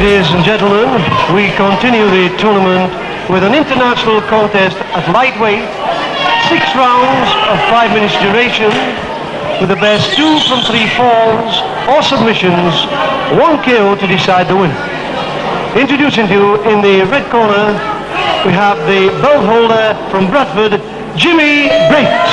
Ladies and gentlemen, we continue the tournament with an international contest at lightweight, 6 rounds of 5 minutes duration, with the best 2 from 3 falls or submissions, 1 KO to decide the winner. Introducing to you in the red corner, we have the belt holder from Bradford, Jimmy Breaks.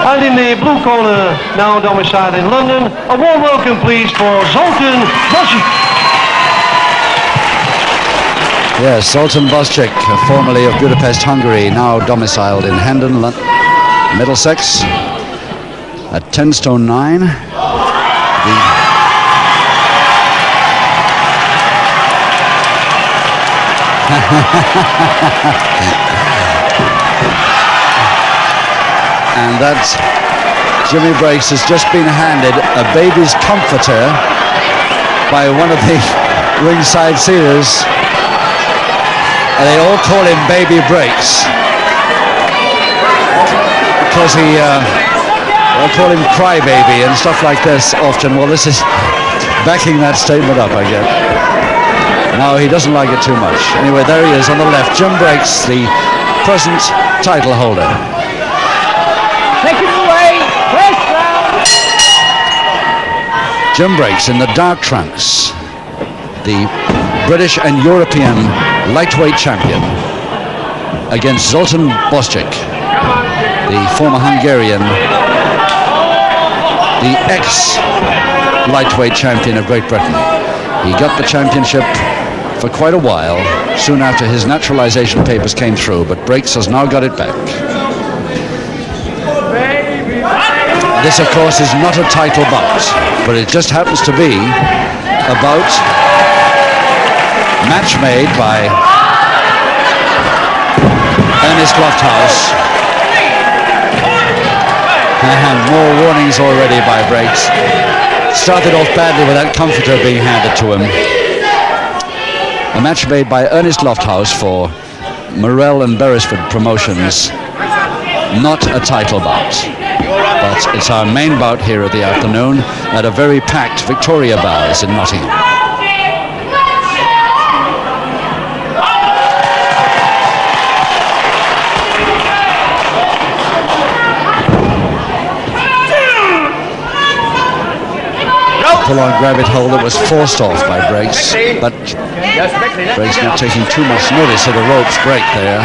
And in the blue corner, now domiciled in London, a warm welcome please for ZOLTAN BOSCIK. Yes, Zoltan Boscik, formerly of Budapest, Hungary, now domiciled in Hendon, Middlesex, at 10 stone 9. And that's Jimmy Breaks has just been handed a baby's comforter by one of the ringside sealers. And they all call him Baby Breaks because they'll call him Crybaby and stuff like this often. Well, this is backing that statement up, I guess. No, he doesn't like it too much. Anyway, there he is on the left, Jim Breaks, the present title holder. Take it away, first round. Jim Breaks in the dark trunks, the British and European lightweight champion, against Zoltan Boscik, the former Hungarian, the ex-lightweight champion of Great Britain. He got the championship for quite a while, soon after his naturalization papers came through, but Breaks has now got it back. This, of course, is not a title bout, but it just happens to be a bout match made by Ernest Lofthouse. And more warnings already by Breaks. Started off badly with that comforter being handed to him. A match made by Ernest Lofthouse for Morrell and Beresford Promotions. Not a title bout, but it's our main bout here at the afternoon at a very packed Victoria Bars in Nottingham. Full-on grab-it hold that was forced off by Breaks, but Breaks not taking too much notice of the ropes break there.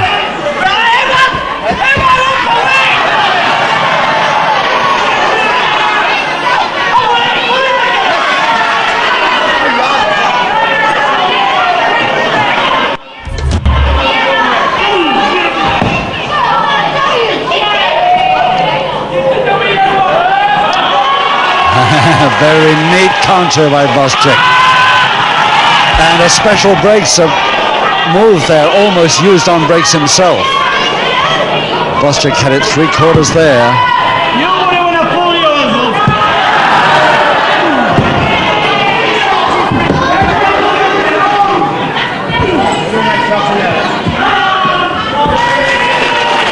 Very neat counter by Boscik. And a special Breaks move there, almost used on Breaks himself. Boscik had it 3/4 there.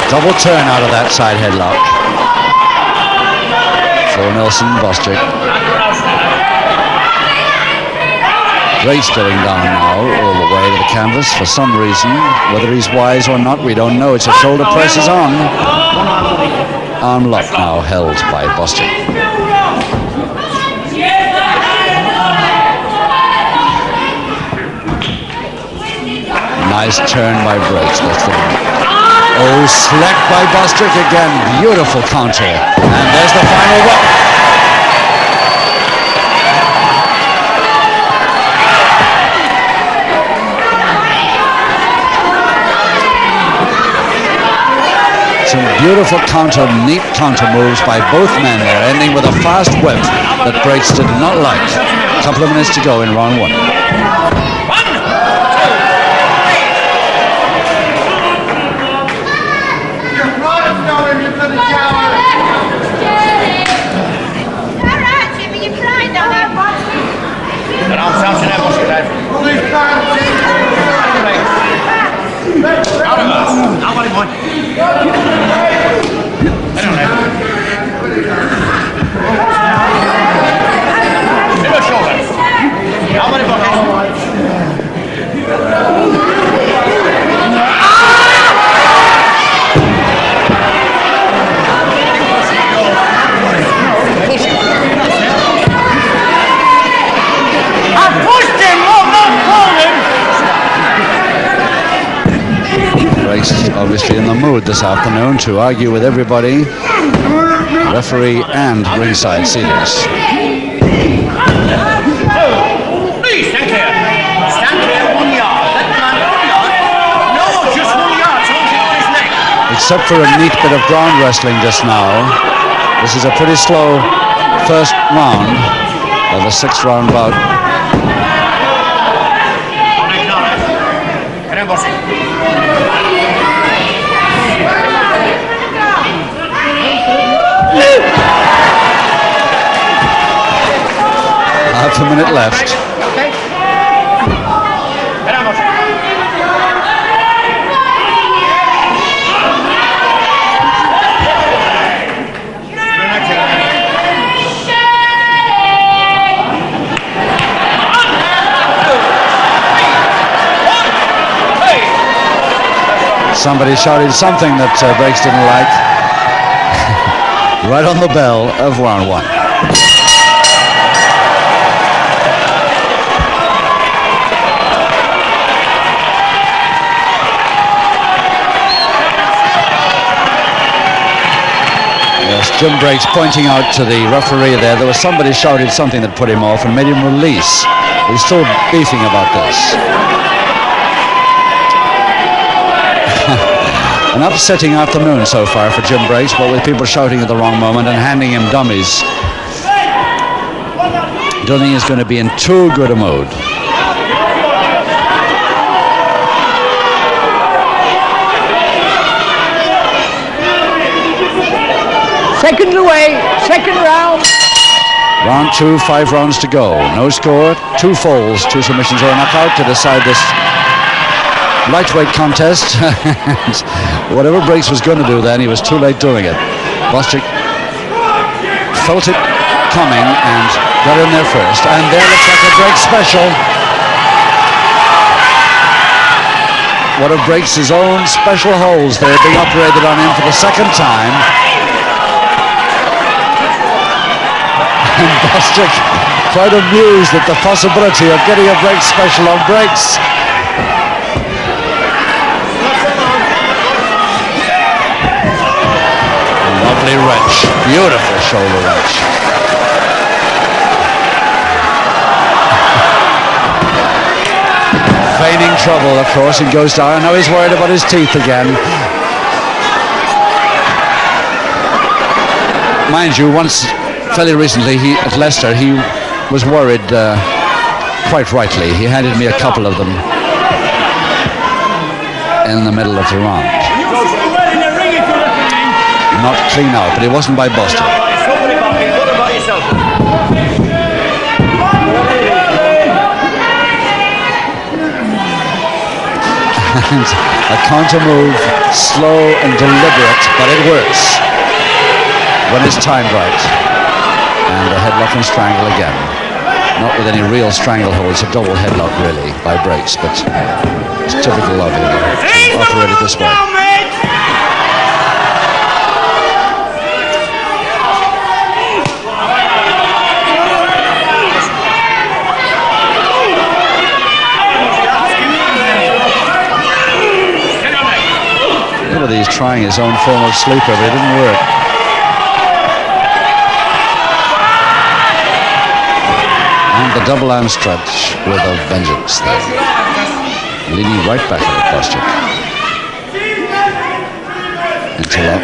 Double turn out of that side headlock. For Nelson Boscik. Breaks going down now all the way to the canvas for some reason. Whether he's wise or not, we don't know. It's a shoulder press is on. Arm lock now held by Boscik. Nice turn by Breaks. Oh, slack by Boscik again. Beautiful counter. And there's the final one. Some beautiful neat counter moves by both men there, ending with a fast whip that Breaks did not like. A couple of minutes to go in round 1. obviously in the mood this afternoon to argue with everybody, referee and ringside seaters. Please, stand clear. Stand clear 1 yard. That man, 1 yard? No, just 1 yard. Someone's hit on his neck. Except for a neat bit of ground wrestling just now, this is a pretty slow first round of a 6-round bout. Half a minute left. Okay. Somebody shouted something that Breaks didn't like. Right on the bell of round 1. Yes, Jim Breaks pointing out to the referee there was somebody shouted something that put him off and made him release. He's still beefing about this. An upsetting afternoon so far for Jim Breaks, but with people shouting at the wrong moment and handing him dummies. Don't think he's going to be in too good a mood. Seconds away, second round. Round 2, 5 rounds to go. No score, 2 falls, 2 submissions or a knockout to decide this lightweight contest. Whatever Breaks was going to do then, he was too late doing it. Boscik felt it coming and got in there first. And there looks like a Breaks special. One of Breaks' own special holds there being operated on him for the second time. And Boscik quite amused at the possibility of getting a Breaks special on Breaks. Lovely wrench, beautiful shoulder wrench. Feigning trouble, of course, and goes down. Now he's worried about his teeth again. Mind you, once, fairly recently, at Leicester, he was worried quite rightly. He handed me a couple of them in the middle of the round. Not clean out, but it wasn't by Boston. And a counter move, slow and deliberate, but it works when it's timed right. And a headlock and strangle again. Not with any real stranglehold, it's a double headlock really by Breaks, but it's typical of him to operate it this way. He's trying his own form of sleeper, but it didn't work. And the double arm stretch with a vengeance there. Leaning right back at the Boscik. Interlock.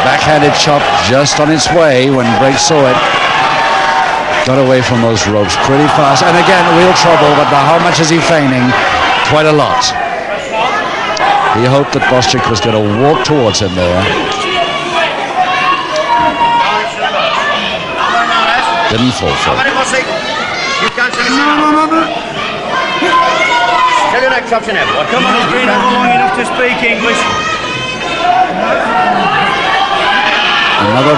Backhanded chop just on its way when Breaks saw it. Got away from those ropes pretty fast. And again, real trouble, but how much is he feigning? Quite a lot. He hoped that Boscik was going to walk towards him there. Didn't fall for it. Tell your neck chops in everyone. Come on, he's been long enough to speak English. Another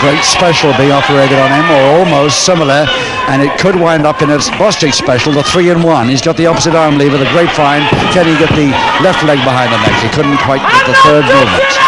great special being operated on him, or almost similar, and it could wind up in a Bostik special, the 3-in-1. He's got the opposite arm lever, the grapevine. Can he get the left leg behind the neck? He couldn't quite get the third movement.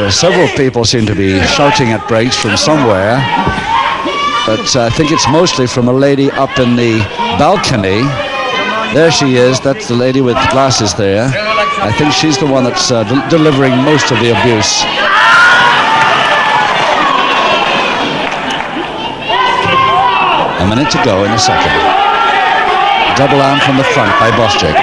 Several people seem to be shouting at breaks from somewhere, but I think it's mostly from a lady up in the balcony. There she is. That's the lady with glasses there. I think she's the one that's delivering most of the abuse. A minute to go in the second. Double arm from the front by Bostik.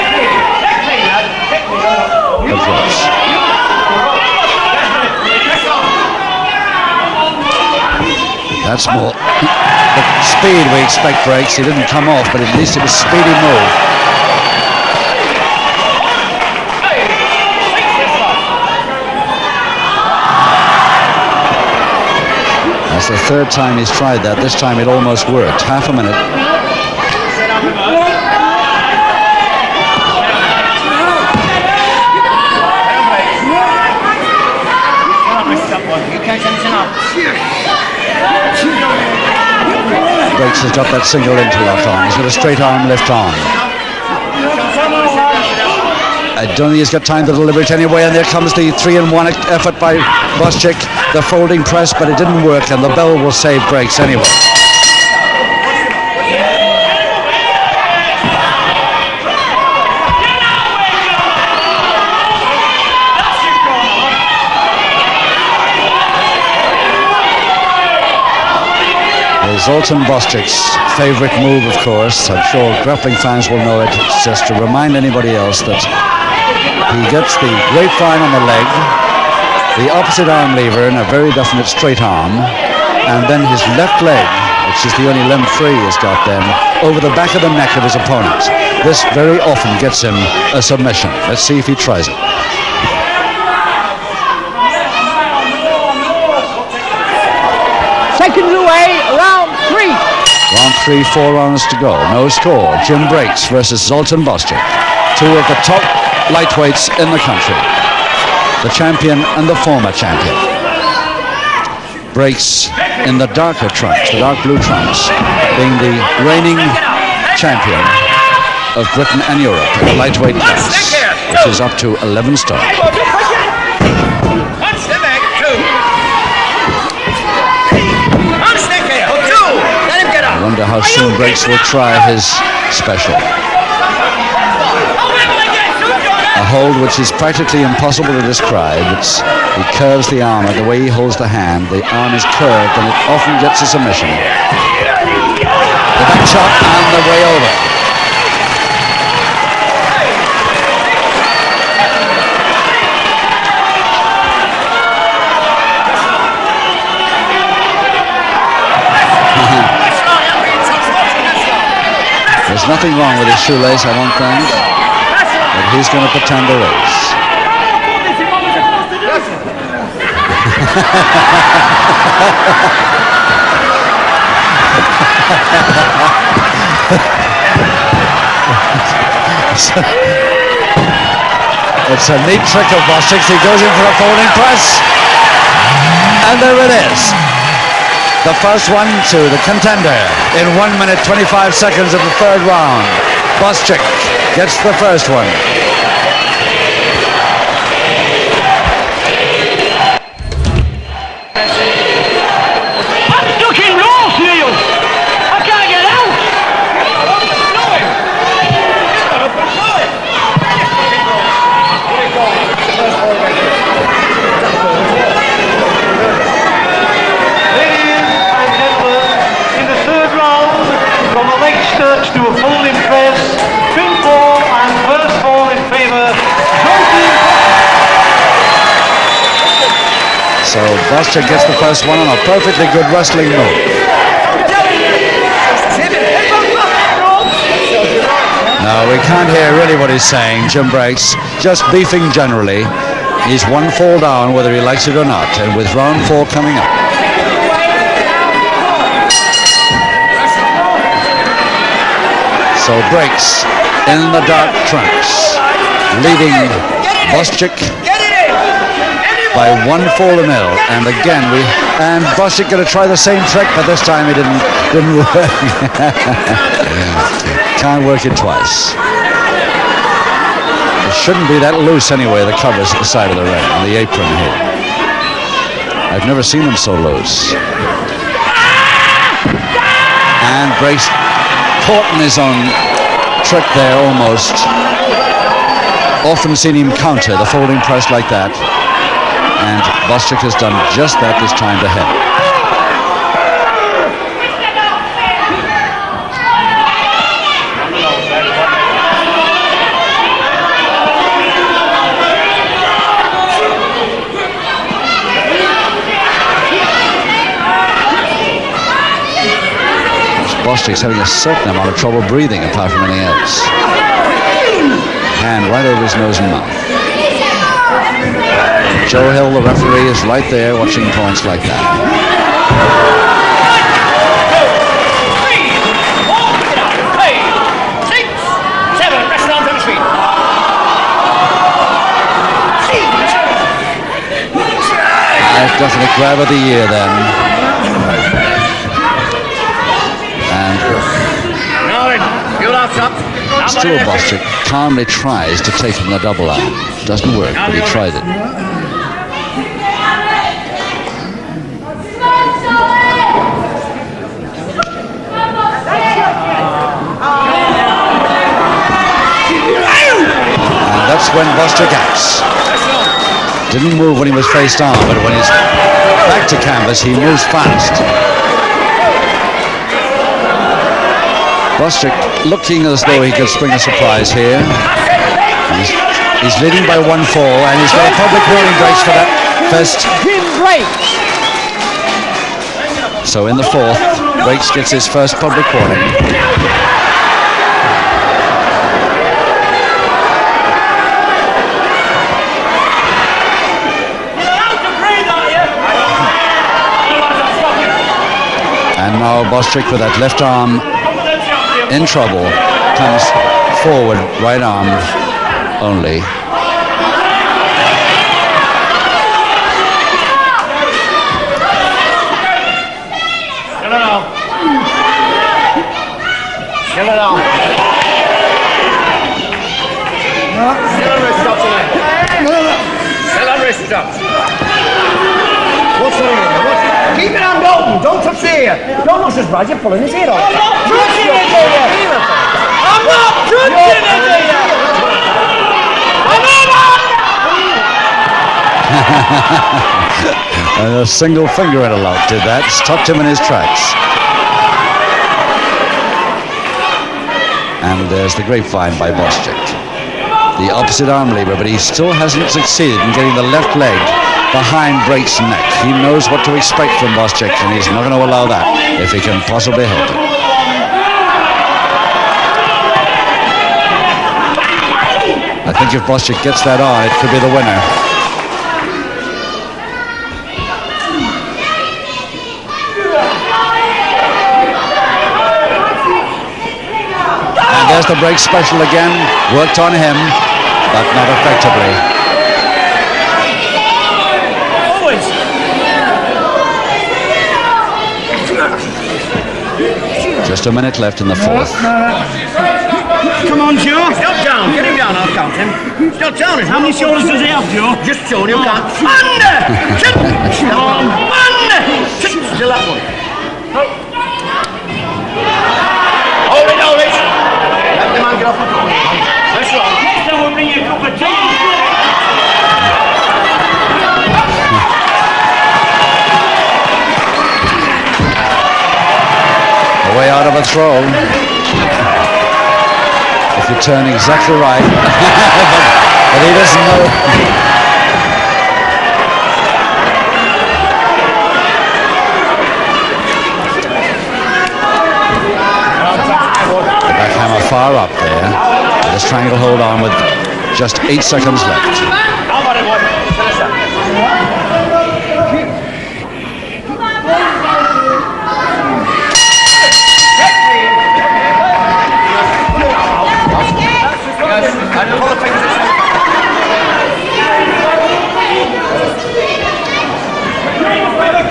That's more the speed we expect breaks. He didn't come off, but at least it was a speedy move. That's the third time he's tried that. This time it almost worked. Half a minute. Breaks has got that single interlock on. He's got a straight arm lift on. I don't think he's got time to deliver it anyway, and there comes the 3-in-1 effort by Bostik, the folding press, but it didn't work, and the bell will save breaks anyway. Zoltan Bostik's favorite move, of course. I'm sure grappling fans will know it. It's just to remind anybody else that he gets the grapevine on the leg, the opposite arm lever in a very definite straight arm, and then his left leg, which is the only limb free he's got then, over the back of the neck of his opponent. This very often gets him a submission. Let's see if he tries it. Seconds away, round 3. Round 3, 4 rounds to go. No score. Jim Breaks versus Zoltan Bostik. Two of the top lightweights in the country. The champion and the former champion. Breaks in the darker trunks, the dark blue trunks, being the reigning champion of Britain and Europe in the lightweight class, which is up to 11 stone. I wonder how soon Breaks will try his special. A hold which is practically impossible to describe. He curves the arm, and the way he holds the hand, the arm is curved and it often gets a submission. The back shot and the way over. There's nothing wrong with his shoelace, I don't think, but he's going to pretend there is. It's a neat trick of Bostik's. He goes in for a folding press, and there it is. The first one to the contender in 1 minute 25 seconds of the third round. Bostik gets the first one. I'm stuck in rolls here. I can't get out. From a leg stretch to a folding press, pinfall and first fall in favour. So Bostik gets the first one on a perfectly good wrestling move. No, we can't hear really what he's saying, Jim Breaks. Just beefing generally. He's one fall down whether he likes it or not, and with round 4 coming up. So Breaks in the dark trunks, leading Boscik by 1-4-0, and again Boscik going to try the same trick, but this time he didn't work. Can't work it twice. It shouldn't be that loose anyway, the covers at the side of the ring, on the apron here. I've never seen them so loose. And Breaks caught in his own trick there almost. Often seen him counter the folding press like that. And Boscik has done just that this time to him. Boscik's having a certain amount of trouble breathing apart from anything else. Hand right over his nose and mouth. Joe Hill, the referee, is right there watching points like that. 1, 2, 3, 4, 7, rest on to the feet. Definite grab of the year then. Still Boscik calmly tries to take him the double arm. Doesn't work, but he tried it. And that's when Boscik acts. Didn't move when he was face down, but when he's back to canvas, he moves fast. Boscik looking as though he could spring a surprise here. He's leading by 1-4, and he's got a public warning Breaks for that first. So in the 4th, Breaks gets his first public warning. And now Boscik with that left arm in trouble, comes forward, right arm only. Keep it hand open, don't touch the ear. Don't touch his Brad, you're pulling his ear off. I'm not touching it, I'm not touching it, And a single finger interlock did that, stopped him in his tracks. And there's the grapevine by Boscik. The opposite arm lever, but he still hasn't succeeded in getting the left leg behind Breaks' neck. He knows what to expect from Boscik, and he's not going to allow that if he can possibly help it. I think if Boscik gets that on, it could be the winner. And there's the Breaks special again, worked on him, but not effectively. Just a minute left in the 4th. Come on, Joe. Stop down. Get him down. I'll count him. Stop down. How many shoulders does he have, Joe? Just showing him count. Under! Under! Still that one. Hold it, hold it. Let the man get off the floor. That's wrong. Next time we'll bring you a cup of tea. Way out of a throw. If you turn exactly right. but he doesn't know. The backhammer far up there. This triangle hold on with just 8 seconds left.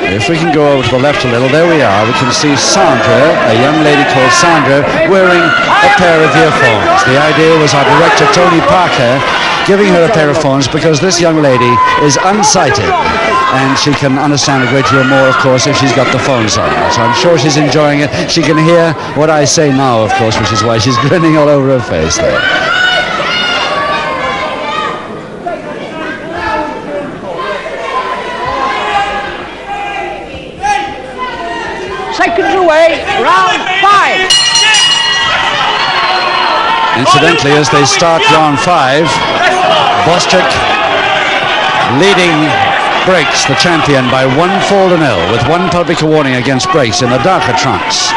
If we can go over to the left a little, there we are. We can see Sandra, a young lady called Sandra, wearing a pair of earphones. The idea was our director, Tony Parker, giving her a pair of phones because this young lady is unsighted. And she can understand a great deal more, of course, if she's got the phones on. So I'm sure she's enjoying it. She can hear what I say now, of course, which is why she's grinning all over her face there. Seconds away, round 5. Incidentally, as they start round 5, Boscik leading Breaks, the champion, by 1-0 with 1 public warning against Breaks in the darker trunks.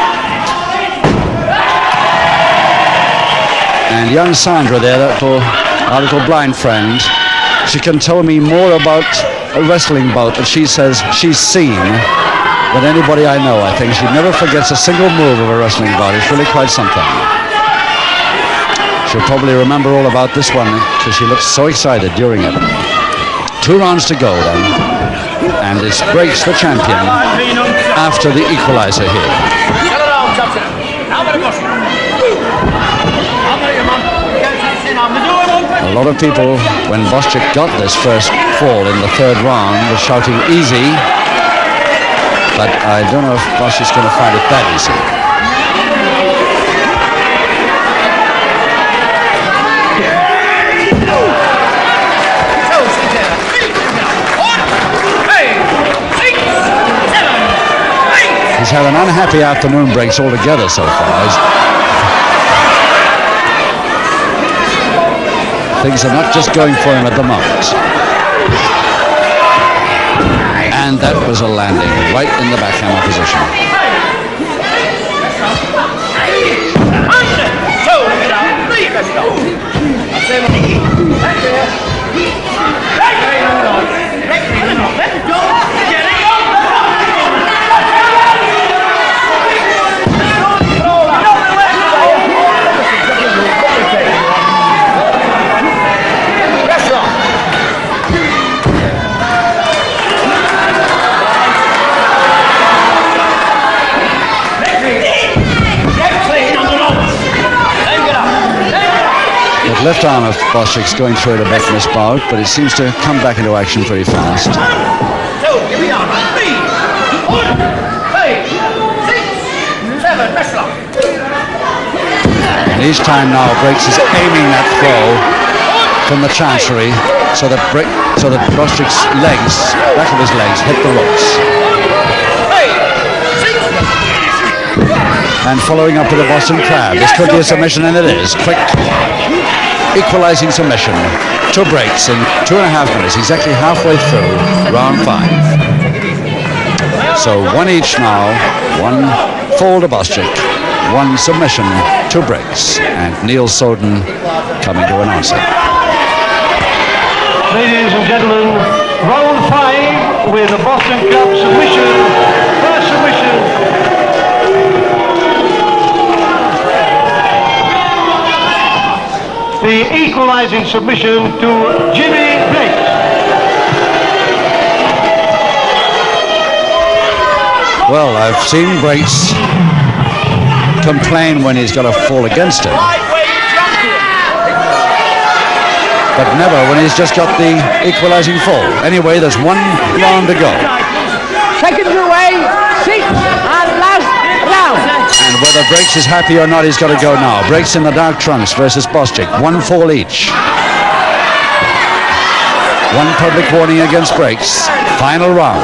And young Sandra there, our little blind friend, she can tell me more about a wrestling bout that she says she's seen than anybody I know. I think she never forgets a single move of a wrestling bout. It's really quite something. She'll probably remember all about this one because she looks so excited during it. 2 rounds to go then, and it's Breaks the champion after the equalizer here. A lot of people, when Boscik got this first fall in the 3rd round, were shouting easy. But I don't know if Boscik's going to find it that easy. He's had an unhappy afternoon, Breaks, altogether so far. Things are not just going for him at the moment. And that was a landing right in the backhammer position. Left arm of Boscik's going through it a bit in this bout, but it seems to come back into action pretty fast. And each time now Breaks is aiming that throw from the chancery so that Boscik's legs, back of his legs, hit the ropes. And following up with a Boston Crab. This could be a submission, and it is. Quick equalizing submission to Breaks in 2.5 minutes, exactly halfway through round 5. So 1 each now, 1 fall to Boscik, 1 submission to Breaks, and Neil Soden coming to announce it. Ladies and gentlemen, round 5 with the Boston Cup submission. First submission. The equalizing submission to Jimmy Breaks. Well, I've seen Breaks complain when he's got a fall against him, but never when he's just got the equalizing fall. Anyway, there's 1 round to go. Seconds away, 6 and last round. And whether Breaks is happy or not, he's got to go now. Breaks in the dark trunks versus Boscik. 1 fall each. 1 public warning against Breaks. Final round.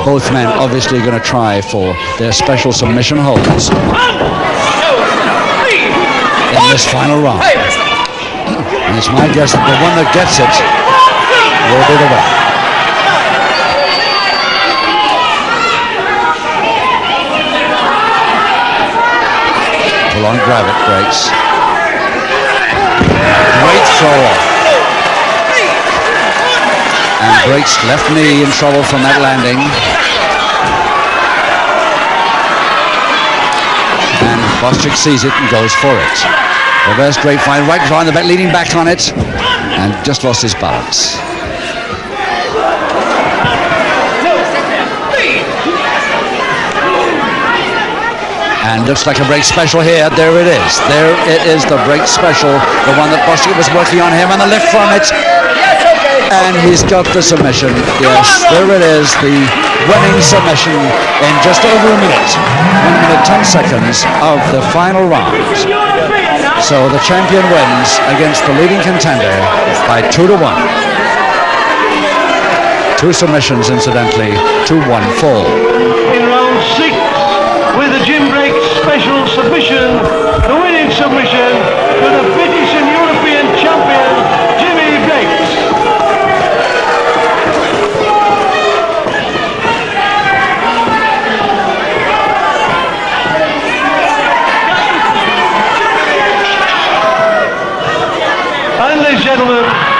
Both men obviously going to try for their special submission holds in this final round. And it's my guess that the one that gets it will be the winner. on, grab it, Breaks. Great throw off. And Breaks' left knee in trouble from that landing. And Boscik sees it and goes for it. Reverse grapevine, right behind the back, leaning back on it, and just lost his balance. And looks like a break special here. There it is. There it is, the break special, the one that Boscik was working on him, and the lift from it. And he's got the submission. Yes, there it is, the winning submission in just over a minute. 1 minute 10 seconds of the final round. So the champion wins against the leading contender by 2-1. 2 submissions, incidentally, to 1 fall. In round 6, with the gym break special submission, the winning submission to the British and European champion, Jimmy Breaks. And ladies and gentlemen,